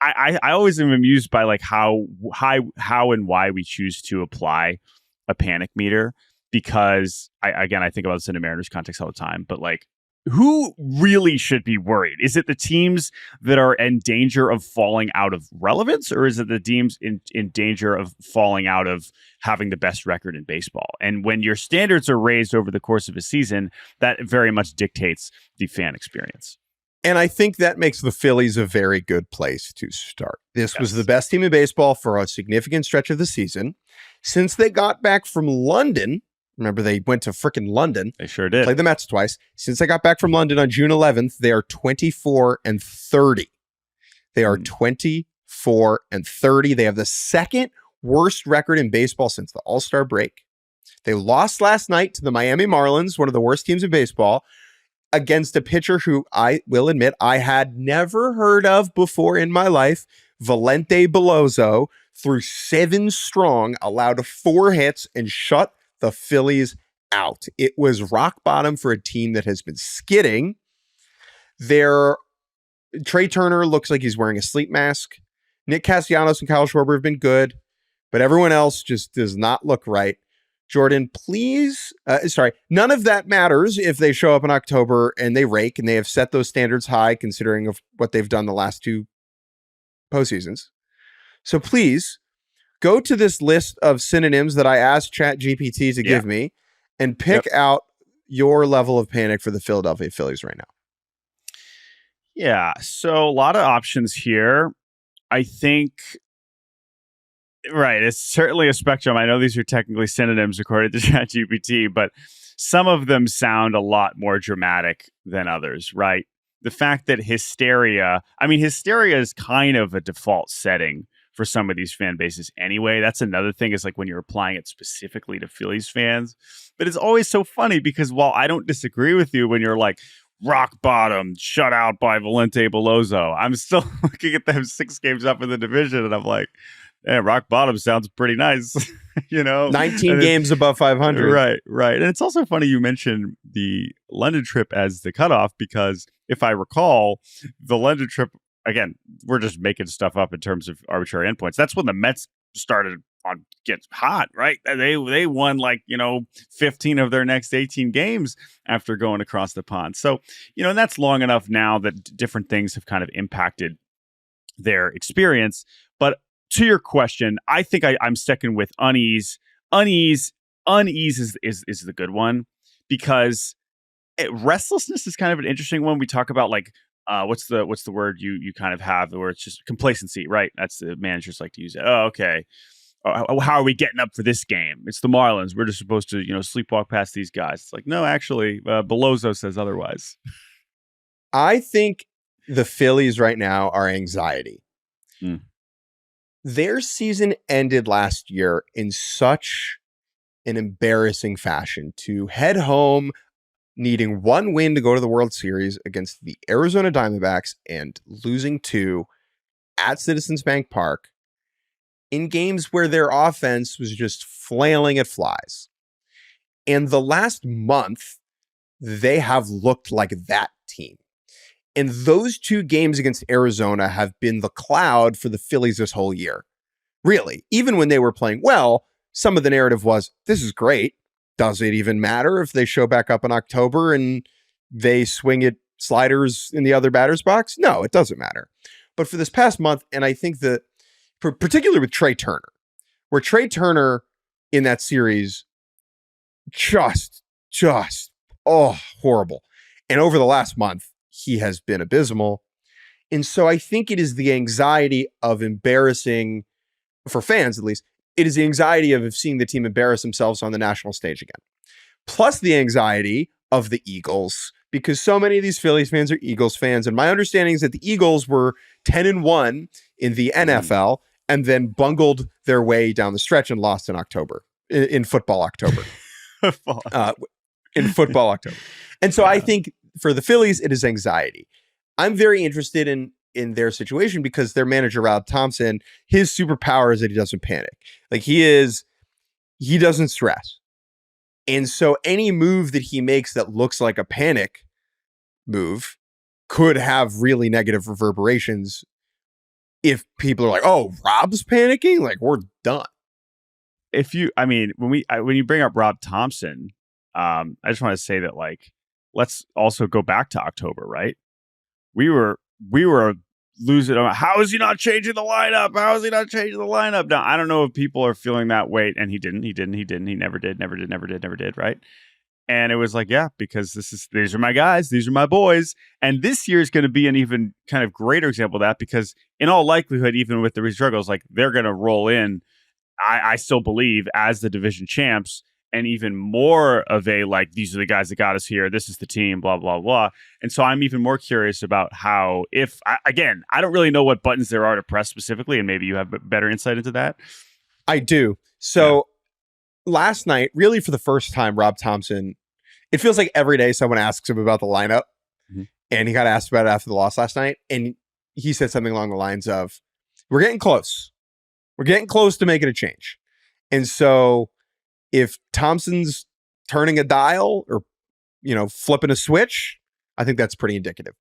I always am amused by like how and why we choose to apply a panic meter, because I think about this in a Mariners context all the time, but like, who really should be worried? Is it the teams that are in danger of falling out of relevance, or is it the teams in danger of falling out of having the best record in baseball? And when your standards are raised over the course of a season, that very much dictates the fan experience. And I think that makes the Phillies a very good place to start. This was the best team in baseball for a significant stretch of the season. Since they got back from London, remember they went to frickin' London. They sure did. Played the Mets twice. Since they got back from London on June 11th, they are 24-30. They are 24-30. They have the second worst record in baseball since the All-Star break. They lost last night to the Miami Marlins, one of the worst teams in baseball, against a pitcher who I will admit I had never heard of before in my life. Valente Beloso threw 7 strong, allowed 4 hits, and shut the Phillies out. It was rock bottom for a team that has been skidding. Trey Turner looks like he's wearing a sleep mask. Nick Castellanos and Kyle Schwarber have been good, but everyone else just does not look right. Jordan, please. None of that matters if they show up in October and they rake, and they have set those standards high considering of what they've done the last 2 postseasons. So please go to this list of synonyms that I asked ChatGPT to give me and pick out your level of panic for the Philadelphia Phillies right now. Yeah. So a lot of options here. I think, right, it's certainly a spectrum. I know these are technically synonyms according to ChatGPT, but some of them sound a lot more dramatic than others, right? The fact that hysteria is kind of a default setting for some of these fan bases anyway. That's another thing, is like when you're applying it specifically to Phillies fans. But it's always so funny because while I don't disagree with you when you're like, rock bottom, shut out by Valente Beloso, I'm still looking at them 6 games up in the division and I'm like, yeah, rock bottom sounds pretty nice. 19 games above 500. Right. And it's also funny you mentioned the London trip as the cutoff, because if I recall, the London trip, again, we're just making stuff up in terms of arbitrary endpoints. That's when the Mets started on gets hot, right? They won 15 of their next 18 games after going across the pond. So, and that's long enough now that different things have kind of impacted their experience. But to your question, I think I'm sticking with unease. Unease is the good one, because restlessness is kind of an interesting one. We talk about what's the word you kind of have where it's just complacency, right? That's the managers like to use it. Oh, okay. How are we getting up for this game? It's the Marlins. We're just supposed to, sleepwalk past these guys. It's like, no, actually, Beloso says otherwise. I think the Phillies right now are anxiety. Their season ended last year in such an embarrassing fashion to head home needing 1 win to go to the World Series against the Arizona Diamondbacks and losing 2 at Citizens Bank Park in games where their offense was just flailing at flies. And the last month, they have looked like that team. And those 2 games against Arizona have been the cloud for the Phillies this whole year. Really, even when they were playing well, some of the narrative was, this is great. Does it even matter if they show back up in October and they swing at sliders in the other batter's box? No, it doesn't matter. But for this past month, and I think that particularly with Trey Turner, where Trey Turner in that series just horrible. And over the last month, he has been abysmal. And so I think it is the anxiety of embarrassing, for fans at least, it is the anxiety of seeing the team embarrass themselves on the national stage again. Plus the anxiety of the Eagles, because so many of these Phillies fans are Eagles fans. And my understanding is that the Eagles were 10-1 in the NFL and then bungled their way down the stretch and lost in October, in football October. In football October. And so I think for the Phillies, it is anxiety. I'm very interested in their situation because their manager, Rob Thompson, his superpower is that he doesn't panic. Like he doesn't stress. And so any move that he makes that looks like a panic move could have really negative reverberations if people are like, oh, Rob's panicking, like we're done. When you bring up Rob Thompson, I just want to say that, like, let's also go back to October, right? We were losing. How is he not changing the lineup? How is he not changing the lineup? Now, I don't know if people are feeling that weight, and he didn't. He never did, right? And it was like, yeah, because these are my guys, these are my boys. And this year is going to be an even kind of greater example of that, because in all likelihood, even with the struggles, like, they're going to roll in, I still believe, as the division champs, and even more of a, like, these are the guys that got us here, this is the team, blah, blah, blah. And so I'm even more curious about how, I don't really know what buttons there are to press specifically, and maybe you have better insight into that. I do. So last night, really for the first time, Rob Thompson, it feels like every day someone asks him about the lineup, and he got asked about it after the loss last night, and he said something along the lines of, we're getting close. We're getting close to making a change. And so if Thompson's turning a dial or, flipping a switch, I think that's pretty indicative.